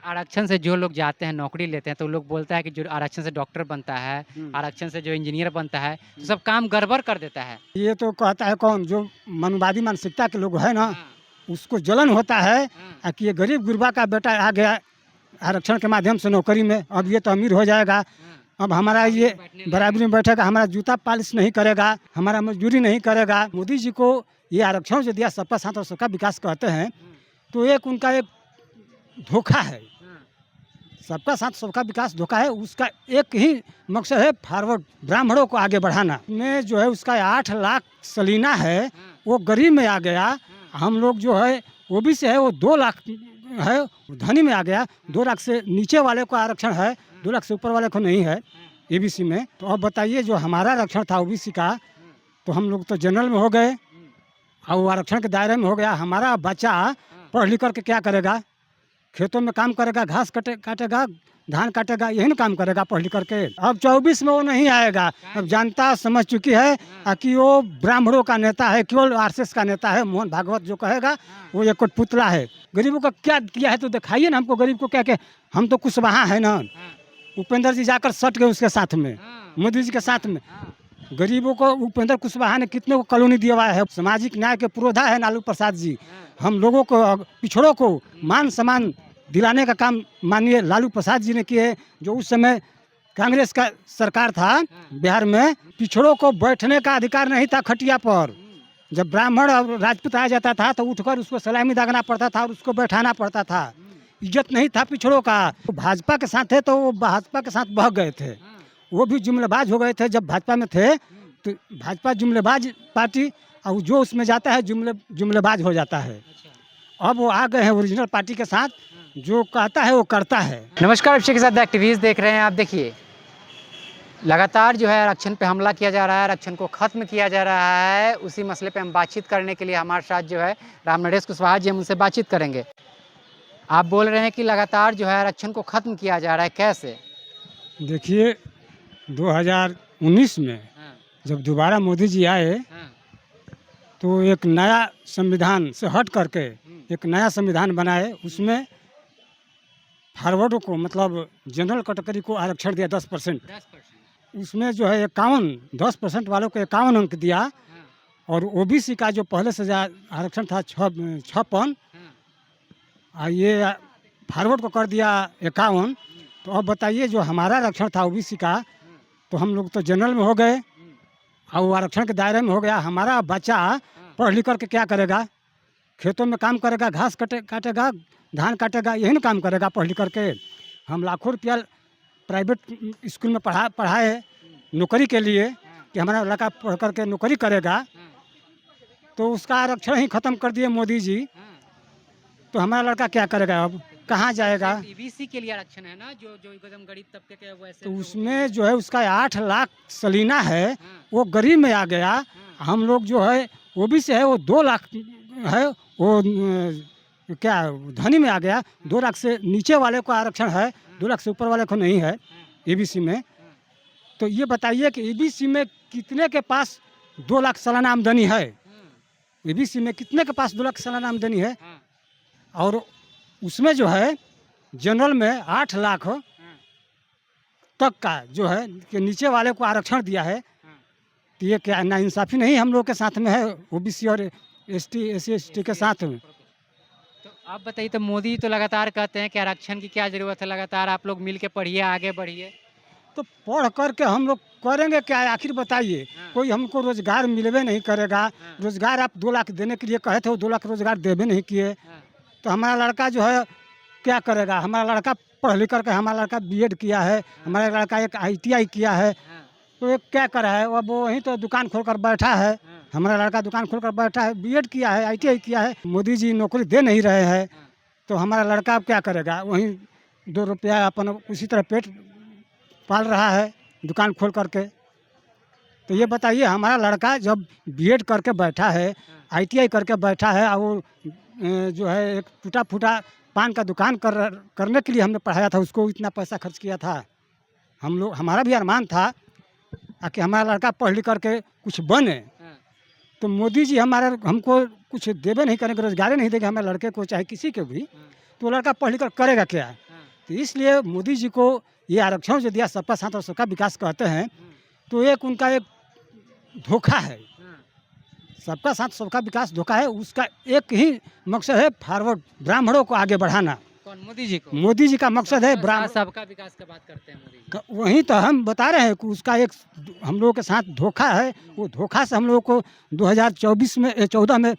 आरक्षण से जो लोग जाते हैं, नौकरी लेते हैं, तो लोग बोलता है कि जो आरक्षण से डॉक्टर बनता है, हुँ। आरक्षण से जो इंजीनियर बनता है, तो सब काम गड़बड़ कर देता है। ये तो कहता है कौन जो मनुवादी मानसिकता के लोग हैं ना, हाँ, उसको जलन होता है हाँ, कि ये गरीब गुरबा का बेटा आ गया आरक्षण के माध्यम से नौकरी में, अब ये तो अमीर हो जाएगा। हाँ। अब हमारा बराबरी ये में बैठने बराबरी लगेगा। में बैठेगा, हमारा जूता पालिश नहीं करेगा, हमारा मज़दूरी नहीं करेगा। मोदी जी को ये आरक्षण जो दिया सबका साथ और सबका विकास कहते हैं, हुँ, तो एक उनका एक धोखा है। हाँ, सबका साथ सबका विकास धोखा है, उसका एक ही मकसद है फॉरवर्ड ब्राह्मणों को आगे बढ़ाना। में जो है उसका 8 लाख सलीना है, हाँ, वो गरीब में आ गया। हाँ, हम लोग जो है ओबीसी से है वो 2 लाख है, धनी में आ गया। 2 लाख से नीचे वाले को आरक्षण है, 2 लाख से ऊपर वाले को नहीं है हाँ, एबीसी में। तो अब बताइए जो हमारा आरक्षण था ओबीसी का, हाँ, तो हम लोग तो जनरल में हो गए हुँ, और वो आरक्षण के दायरे में हो गया। हमारा बच्चा हाँ, पढ़ लिख कर के क्या करेगा? खेतों में काम करेगा, घास काटेगा, धान काटेगा, यही ना काम करेगा पढ़ लिख करके। अब 24 में वो नहीं आएगा। अब जनता समझ चुकी है हाँ, कि वो ब्राह्मणों का नेता है, केवल आरएसएस का नेता है। मोहन भागवत जो कहेगा हाँ, वो एक कठपुतला है। गरीबों का क्या किया है तो दिखाइए ना हमको, गरीब को क्या क्या। हम तो कुशवाहा है ना, हाँ, उपेंद्र जी जाकर सट गए उसके साथ में, हाँ, मोदी जी के साथ में। हाँ, गरीबों को उपेंद्र कुशवाहा ने कितने को कॉलोनी दिया है। सामाजिक न्याय के पुरोधा है लालू प्रसाद जी। हाँ, हम लोगों को पिछड़ों को मान सम्मान दिलाने का काम माननीय लालू प्रसाद जी ने किए। जो उस समय कांग्रेस का सरकार था बिहार में, पिछड़ों को बैठने का अधिकार नहीं था खटिया पर। हुँ, जब ब्राह्मण और राजपूत आ जाता था तो उठकर उसको सलामी दागना पड़ता था और उसको बैठाना पड़ता था। हुँ, इज्जत नहीं था पिछड़ों का। वो भाजपा के साथ थे तो वो भाजपा के साथ बह गए थे, हाँ, वो भी जुमलेबाज हो गए थे। जब भाजपा में थे हुँ, तो भाजपा जुमलेबाज पार्टी, और जो उसमें जाता है जुमलेबाज हो जाता है। अच्छा, अब वो आ गए हैं ओरिजिनल पार्टी के साथ, हाँ। जो कहता है वो करता है। नमस्कार, अभिषेक के साथ द एक्टिविस्ट देख रहे हैं आप। देखिए, लगातार जो है आरक्षण पे हमला किया जा रहा है, आरक्षण को ख़त्म किया जा रहा है। उसी मसले पे हम बातचीत करने के लिए हमारे साथ जो है राम नरेश कुशवाहा जी, हम उनसे बातचीत करेंगे। आप बोल रहे हैं कि लगातार जो है आरक्षण को ख़त्म किया जा रहा है, कैसे? देखिए 2019 में हाँ, जब दोबारा मोदी जी आए हाँ, तो एक नया संविधान से हट करके एक नया संविधान बनाए। उसमें फॉरवर्ड को मतलब जनरल कैटेगरी को आरक्षण दिया 10%। 10%। उसमें जो है 10% वालों को 51 अंक दिया। हाँ, और ओबीसी का जो पहले से आरक्षण था 56, हाँ, ये फॉरवर्ड को कर दिया 51। तो अब बताइए जो हमारा आरक्षण था ओबीसी का, हाँ, तो हम लोग तो जनरल में हो गए हुँ, और वो आरक्षण के दायरे में हो गया। हमारा बच्चा हाँ, पढ़ लिख करके क्या करेगा? खेतों में काम करेगा, घास काटेगा, धान काटेगा, यही ना काम करेगा पढ़ लिख करके। हम लाखों रुपया प्राइवेट स्कूल में पढ़ाए नौकरी के लिए हाँ, कि हमारा लड़का पढ़ करके नौकरी करेगा, हाँ, तो उसका आरक्षण ही ख़त्म कर दिए मोदी जी। हाँ। तो हमारा लड़का क्या करेगा? अब कहाँ जाएगा? ईबीसी के लिए आरक्षण है ना, जो एकदम गरीब तबके के वैसे तो जो उसमें जो है उसका 8 लाख सलीना है, हाँ, वो गरीब में आ गया। हाँ, हम लोग जो है ओबीसी से है वो 2 लाख है, वो क्या धनी में आ गया। 2 लाख से नीचे वाले को आरक्षण है, 2 लाख से ऊपर वाले को नहीं है हाँ, एबीसी में। हाँ, तो ये बताइए कि एबीसी में कितने के पास 2 लाख सालाना आमदनी है? हाँ, एबीसी में कितने के पास 2 लाख सालाना आमदनी है? हाँ, और उसमें जो है जनरल में 8 लाख हाँ, तक का जो है कि नीचे वाले को आरक्षण दिया है। हाँ। तो ये क्या नाइंसाफ़ी नहीं हम लोग के साथ में है ओबीसी और एसटी एससी एसटी के साथ में? तो आप बताइए, तो मोदी तो लगातार कहते हैं कि आरक्षण की क्या ज़रूरत है, लगातार आप लोग मिल के पढ़िए, आगे बढ़िए। तो पढ़ कर के हम लोग करेंगे क्या आखिर बताइए? हाँ, कोई हमको रोज़गार मिलवे नहीं करेगा। हाँ, रोज़गार आप 2 लाख देने के लिए कहे थे, वो 2 लाख रोज़गार देवे नहीं किए। हाँ, तो हमारा लड़का जो है क्या करेगा? हमारा लड़का पढ़ लिख कर के, हमारा लड़का बीएड किया है, हमारा लड़का एक आईटीआई किया है। हाँ, तो ये क्या करा है? अब वो वहीं तो दुकान खोल कर बैठा है। हाँ, हमारा लड़का दुकान खोल कर बैठा है, बीएड किया है, आईटीआई किया है। मोदी जी नौकरी दे नहीं रहे हैं, हाँ, तो हमारा लड़का अब क्या करेगा? वहीं 2 रुपया अपन उसी तरह पेट पाल रहा है दुकान खोल कर के। तो ये बताइए हमारा लड़का जब बीएड करके बैठा है, हाँ, आईटीआई करके बैठा है, और वो जो है एक टूटा-फूटा पान का दुकान करने के लिए हमने पढ़ाया था, उसको इतना पैसा खर्च किया था। हम लोग, हमारा भी अरमान था कि हमारा लड़का पढ़ लिख करके कुछ बने। हाँ, तो मोदी जी हमको कुछ देवे नहीं करेंगे, रोज़गार नहीं देंगे हमारे लड़के को चाहे किसी को भी, हाँ, तो वो लड़का पढ़ लिख कर करेगा क्या? हाँ, तो इसलिए मोदी जी को ये आरक्षण जो दिया सबका साथ और सबका विकास कहते हैं, तो एक उनका एक धोखा है। सबका साथ सबका विकास धोखा है। उसका एक ही मकसद है, फॉरवर्ड ब्राह्मणों को आगे बढ़ाना। कौन, मोदी जी को? मोदी जी का मकसद है ब्राह्मण, सबका विकास का बात करते हैं मोदी जी। वहीं तो हम बता रहे हैं कि उसका एक हम लोगों के साथ धोखा है। वो धोखा से हम लोगों को 2014 में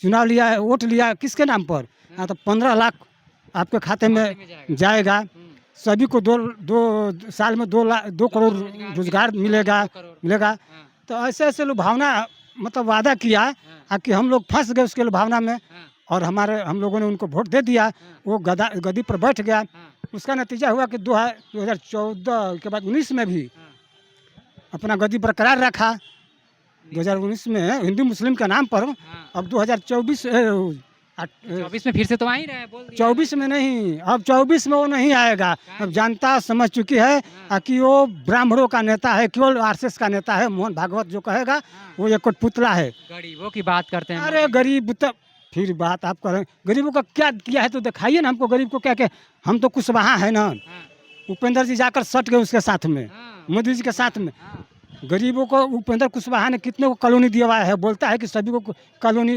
चुनाव लिया है, वोट लिया है। किसके नाम पर? हाँ, तो 15 लाख आपके खाते में जाएगा। सभी को दो साल में 2 करोड़ रोजगार मिलेगा। तो ऐसे ऐसे लुभावना मतलब वादा किया कि हम लोग फंस गए उसके लुभावना में, और हम लोगों ने उनको वोट दे दिया। वो गद्दी पर बैठ गया। उसका नतीजा हुआ कि 2014 के बाद 19 में भी अपना गद्दी बरकरार रखा। 2019 में हिंदू मुस्लिम के नाम पर। अब 2024 24 में फिर से तो आ ही रहा है, बोल दिया। 24 में नहीं, अब 24 में वो नहीं आएगा। अब जनता समझ चुकी है कि वो ब्राह्मणों का नेता है, केवल आरएसएस का नेता है। मोहन भागवत जो कहेगा वो एक पुतला है। गरीबों की बात करते हैं। अरे गरीब तो फिर बात आप करें, गरीबों का क्या किया है तो दिखाइए ना हमको। गरीब को क्या क्या, हम तो कुशवाहा है ना। उपेंद्र जी जाकर सट गए उसके साथ में, मोदी जी के साथ में। गरीबों को उपेंद्र कुशवाहा ने कितने को कॉलोनी दिलवाया है। बोलता है कि सभी को कॉलोनी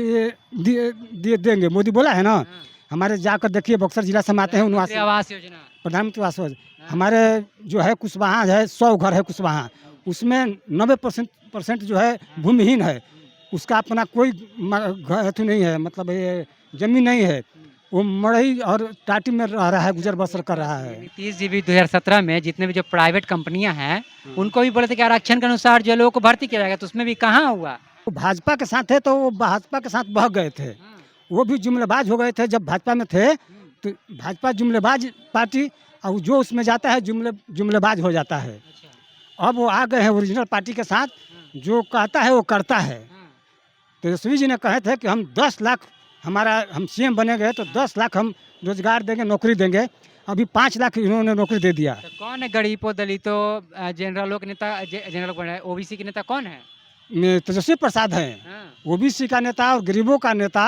देंगे, मोदी बोला है ना। हमारे जाकर देखिए, बक्सर जिला से हम आते हैं, आवास योजना, प्रधानमंत्री आवास योजना। हमारे जो है कुशवाहा है, 100 घर है कुशवाहा, उसमें 90% जो है भूमिहीन है। उसका अपना कोई घर नहीं है, मतलब ये जमीन नहीं है। वो मड़ई और टाटी में रह रहा है, गुजर बसर कर रहा है। नीतीश जी भी 2017 में जितने भी जो प्राइवेट कंपनियां हैं उनको भी बोले थे कि आरक्षण के अनुसार जो लोगों को भर्ती किया जाएगा, तो उसमें भी कहाँ हुआ। वो भाजपा के साथ है तो वो भाजपा के साथ बह गए थे। वो भी जुमलेबाज हो गए थे जब भाजपा में थे। तो भाजपा जुमलेबाज पार्टी, और जो उसमें जाता है जुमलेबाज हो जाता है। अब वो आ गए हैं ओरिजिनल पार्टी के साथ, जो कहता है वो करता है। तेजस्वी जी ने कहे थे कि हम 10 लाख हम सीएम बने गए तो 10 लाख हम रोजगार देंगे, नौकरी देंगे। अभी 5 लाख इन्होंने नौकरी दे दिया। तो कौन है गरीबों, दलितों, जनरलों के नेता, जनरल ओबीसी के नेता कौन है? तेजस्वी प्रसाद हैं। ओबीसी का नेता और गरीबों का नेता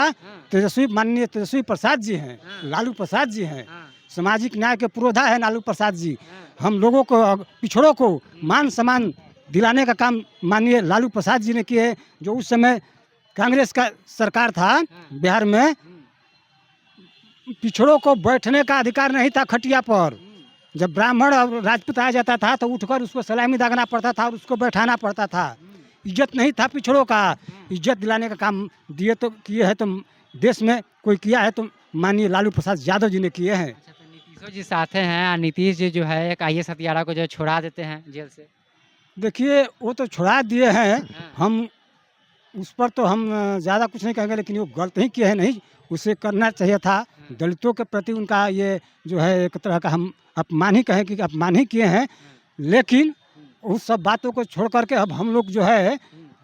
माननीय तेजस्वी प्रसाद जी हैं, लालू प्रसाद जी हैं। सामाजिक न्याय के पुरोधा है लालू प्रसाद जी। हम लोगों को, पिछड़ों को मान सम्मान दिलाने का काम माननीय लालू प्रसाद जी ने किए। जो उस समय कांग्रेस का सरकार था बिहार में, पिछड़ों को बैठने का अधिकार नहीं था खटिया पर। जब ब्राह्मण और राजपूत आ जाता था तो उठकर उसको सलामी दागना पड़ता था और उसको बैठाना पड़ता था। इज्जत नहीं था पिछड़ों का। इज्जत दिलाने का काम किए हैं तो देश में कोई किया है तो माननीय लालू प्रसाद यादव जी ने किए हैं। तो नीतीश जी साथ हैं, नीतीश जी जो है एक IAS हत्यारा को जो छोड़ा देते हैं जेल से। देखिए वो तो छुड़ा दिए हैं, हम उस पर तो हम ज़्यादा कुछ नहीं कहेंगे, लेकिन वो गलत ही किए हैं। नहीं, उसे करना चाहिए था। दलितों के प्रति उनका ये जो है एक तरह का हम अपमान ही कहें कि अपमान ही किए हैं। लेकिन उस सब बातों को छोड़ करके अब हम लोग जो है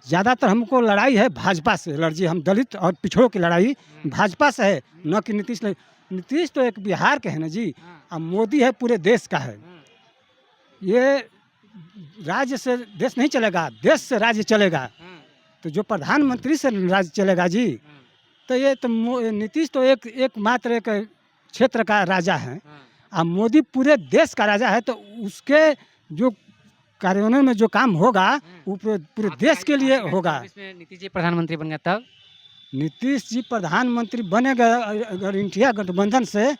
ज़्यादातर हमको लड़ाई है भाजपा से। लड़ाई हम दलित और पिछड़ों की लड़ाई भाजपा से है, न कि नीतीश। नीतीश तो एक बिहार के है ना जी, अब मोदी है पूरे देश का है। ये राज्य से देश नहीं चलेगा, देश से राज्य चलेगा। तो जो प्रधानमंत्री से राज्य चलेगा जी, तो ये तो नीतीश तो एकमात्र एक क्षेत्र का राजा है। अब मोदी पूरे देश का राजा है, तो उसके जो कार्यान्वयन में जो काम होगा वो पूरे देश के लिए होगा। इसमें नीतीश जी प्रधानमंत्री बन गए तब? नीतीश जी प्रधानमंत्री बनेगा अगर इंडिया गठबंधन से,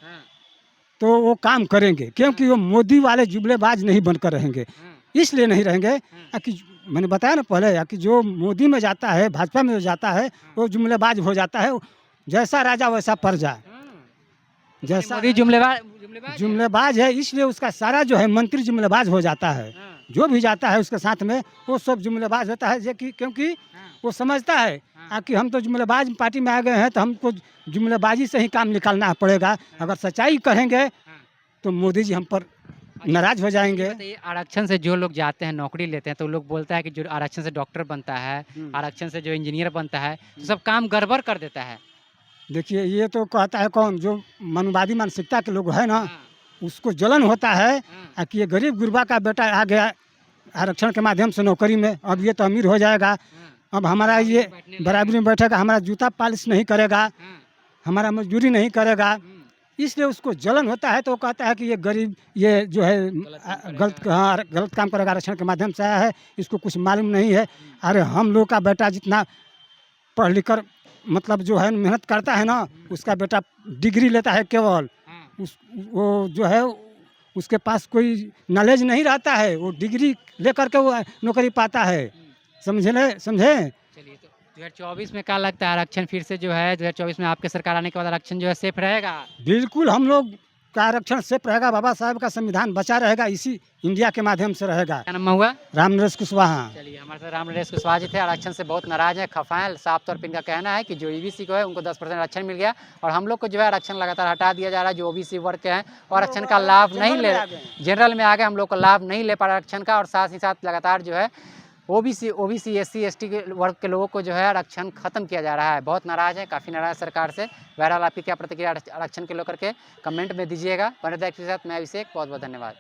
तो वो काम करेंगे, क्योंकि वो मोदी वाले जुमलेबाज नहीं बनकर रहेंगे। इसलिए नहीं रहेंगे कि मैंने बताया ना पहले कि जो मोदी में जाता है, भाजपा में जाता है, वो जुमलेबाज हो जाता है। जैसा राजा वैसा प्रजा। जैसा मोदी जुमलेबाज है, इसलिए उसका सारा जो है मंत्री जुमलेबाज हो जाता है। जो भी जाता है उसके साथ में वो सब जुमलेबाज होता है। क्योंकि वो समझता है कि हम तो जुमलेबाज पार्टी में आ गए हैं, तो हमको जुमलेबाजी से ही काम निकालना पड़ेगा। अगर सच्चाई कहेंगे तो मोदी जी हम पर नाराज हो जाएंगे। आरक्षण से जो लोग जाते हैं, नौकरी लेते हैं, तो लोग बोलता है कि जो आरक्षण से डॉक्टर बनता है, आरक्षण से जो इंजीनियर बनता है, तो सब काम गड़बड़ कर देता है। देखिए ये तो कहता है कौन, जो मनुवादी मानसिकता के लोग है ना, उसको जलन होता है कि ये गरीब गुरबा का बेटा आ गया आरक्षण के माध्यम से नौकरी में, अब ये तो अमीर हो जाएगा। अब हमारा ये बराबरी में बैठेगा, हमारा जूता पॉलिश नहीं करेगा, हमारा मजदूरी नहीं करेगा, इसलिए उसको जलन होता है, तो वो कहता है कि ये गरीब, ये जो है गलत काम करेगा, आरक्षण के माध्यम से आया है, इसको कुछ मालूम नहीं है। अरे हम लोग का बेटा जितना पढ़ लिख कर मतलब जो है मेहनत करता है ना, उसका बेटा डिग्री लेता है केवल, उस वो जो है उसके पास कोई नॉलेज नहीं रहता है, वो डिग्री लेकर के वो नौकरी पाता है। समझे? चलिए, तो 2024 में क्या लगता है, आरक्षण फिर से जो है 2024 में आपके सरकार आने के बाद आरक्षण जो है सेफ रहेगा? बिल्कुल हम लोग का आरक्षण सेफ रहेगा, बाबा साहब का संविधान बचा रहेगा, इसी इंडिया के माध्यम से रहेगा। क्या नाम हुआ? रामनरेश कुशवाहा। चलिए, हमारे साथ रामनरेश कुशवाहा जी थे। आरक्षण से बहुत नाराज है, खफा है। साफ तौर पर इनका कहना है कि जो ईबीसी को है उनको 10% आरक्षण मिल गया और हम लोग को जो है आरक्षण लगातार हटा दिया जा रहा है, जो ओबीसी वर्ग के हैं और आरक्षण का लाभ नहीं ले, जनरल में आ गए, हम लोग को लाभ नहीं ले पा रहा आरक्षण का। और साथ ही साथ लगातार जो है ओबीसी एससी एसटी के वर्ग के लोगों को जो है आरक्षण खत्म किया जा रहा है। बहुत नाराज है, काफ़ी नाराज सरकार से। बहरहाल आपकी क्या प्रतिक्रिया आरक्षण के लेकर के कमेंट में दीजिएगा। बने रहिए के साथ, मैं अभिषेक, बहुत बहुत धन्यवाद।